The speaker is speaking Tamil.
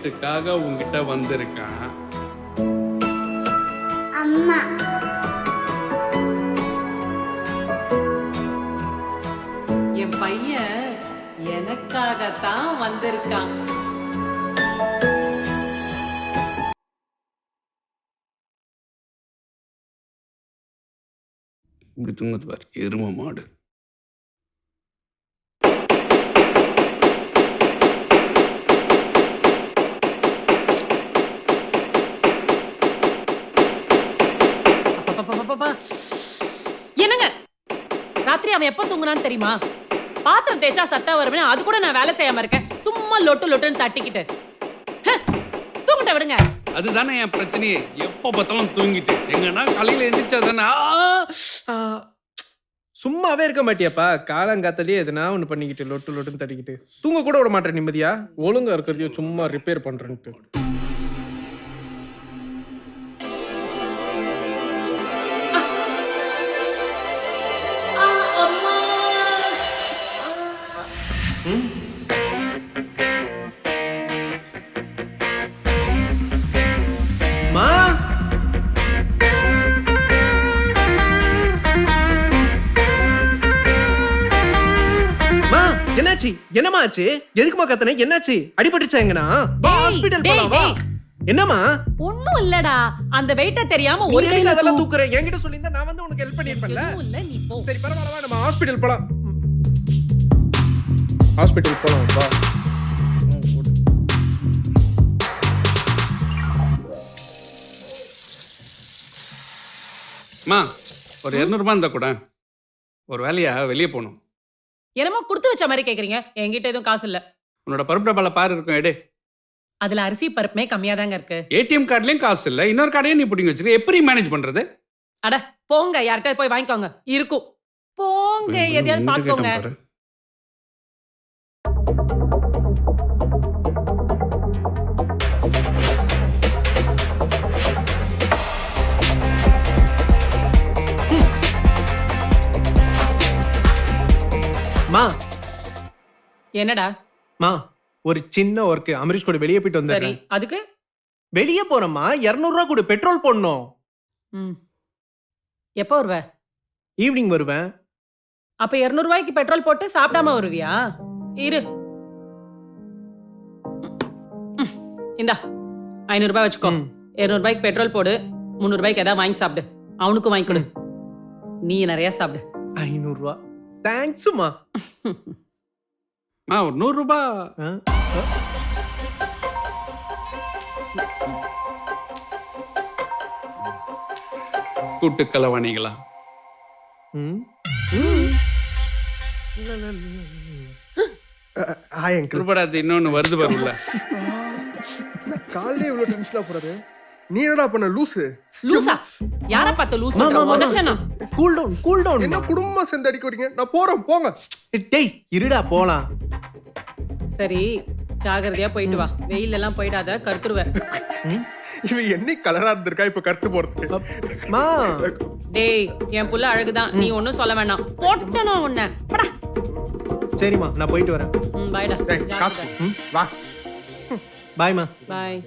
கேட்டுக்காக உங்ககிட்ட வந்திருக்கான். அம்மா என் பையன் எனக்காகத்தான் வந்திருக்கான். இப்படி தூங்குது பாரு எரும மாடு. என்னங்க ராத்திரி அவன் எப்ப தூங்குனான்னு தெரியுமா? பாத்திரம் தேய்ச்சா சத்தா வருவேன், அது கூட நான் வேலை செய்யாம இருக்கேன். சும்மா லொட்டு லொட்டுன்னு தட்டிக்கிட்டு தூங்கிட்ட விடுங்க. அதுதானே என் பிரச்சனையே. எப்ப பார்த்தாலும் தூங்கிட்டு எங்கன்னா காலையில எந்திரிச்சா தானே. சும்மாவே இருக்க மாட்டியாப்பா? காலங்காத்தாலே எதுனா ஒன்று பண்ணிக்கிட்டு லொட்டு லொட்டுன்னு தட்டிக்கிட்டு தூங்க கூட விட மாட்டேன் நிம்மதியா. ஒழுங்கா இருக்கிறதையும் சும்மா ரிப்பேர் பண்றேன்ட்டு. மா என்னாச்சு? என்னமா ஆச்சு? எதுக்குமா கத்தனை? என்னாச்சு? அடிபட்டுச்சா எங்கனா? வா ஹாஸ்பிடல் போலாம் வா. என்னமா? ஒண்ணும் இல்லடா, அந்த வெயிட்ட தெரியாம ஒரு கையில அதெல்லாம் தூக்குற. என்கிட்ட சொல்லிருந்தா நான் வந்து உனக்கு ஹெல்ப் பண்ணிருப்பேன்ல. இல்ல நீ போ. சரி பரவாயில்ல வா, நம்ம ஹாஸ்பிடல் போலாம். ஹாஸ்பிடல் போலாம் வா. அம்மா ஒரு 200 ரூபாய் இருந்தா கூட ஒரு வேலையா வெளியே போகணும். என்னமோ கொடுத்து வச்ச மாதிரி கேக்குறீங்க. என்கிட்ட எதுவும் காசு இல்ல. உன்னோட பருப்பு டப்பால பாரு இருக்கும் எடு. அதுல அரிசி பருப்புமே கம்மியா தாங்க இருக்கு. ஏடிஎம் கார்டுலயும் காசு இல்ல, இன்னொரு கார்டையும் நீ பிடிங்க வச்சிருக்க. எப்படி மேனேஜ் பண்றது? அட போங்க, யார்கிட்ட போய் வாங்கிக்கோங்க. இருக்கும் போங்க, எதையாவது பாத்துக்கோங்க. மா என்னடா? மா ஒரு சின்ன ஒர்க் அமரீஷ் கூட வெளியே போயிட்டு சரி, வந்தேன். அதுக்கு வெளியே போறோமா? 200 ரூபா கூட பெட்ரோல் போடணும். எப்போ வருவ? ஈவினிங் வருவேன். அப்ப 200 ரூபாய்க்கு பெட்ரோல் போட்டு சாப்பிடாம வருவியா? இரு, இந்தா 500 ரூபாய் வச்சுக்கோ. 200 ரூபாய்க்கு பெட்ரோல் போடு, 300 ரூபாய்க்கு ஏதாவது வாங்கி சாப்பிடு. அவனுக்கும் வாங்கி கொடு, நீ நிறைய சாப்பிடு. 500 ரூபா தேங்க்ஸ்மா. ஒரு 100 ரூபாய். கூட்டு கலவாணிகளா? Hi uncle. ரூபாய் இன்னொன்னு வருது பாருல. காலையில இவ்வளவு டென்ஷனா போறாரு. நீ என்னடா பண்ண லூசு? லூசா? யார பார்த்த லூசு? உதச்சனா? Cool down cool down. என்ன குடும்பமா சேர்ந்து அடிக்க வரீங்க? நான் போறேன் போங்க. டேய் இருடா போலாம். சரி ஜாகிரதையா போயிட்டு வா. வெயில் எல்லாம் போயிடாத, கருத்துருவ. இவன் என்ன கலரா இருந்திருக்கா இப்ப கருத்து போறதுக்கு? மா டேய் என் புள்ள அழகுதான், நீ ஒன்னும் சொல்ல வேணாம். போட்டணும் உன்ன. படா. சரிம்மா நான் போயிட்டு வரேன். பாய்டா. காசு வா. பாய்மா. பாய்.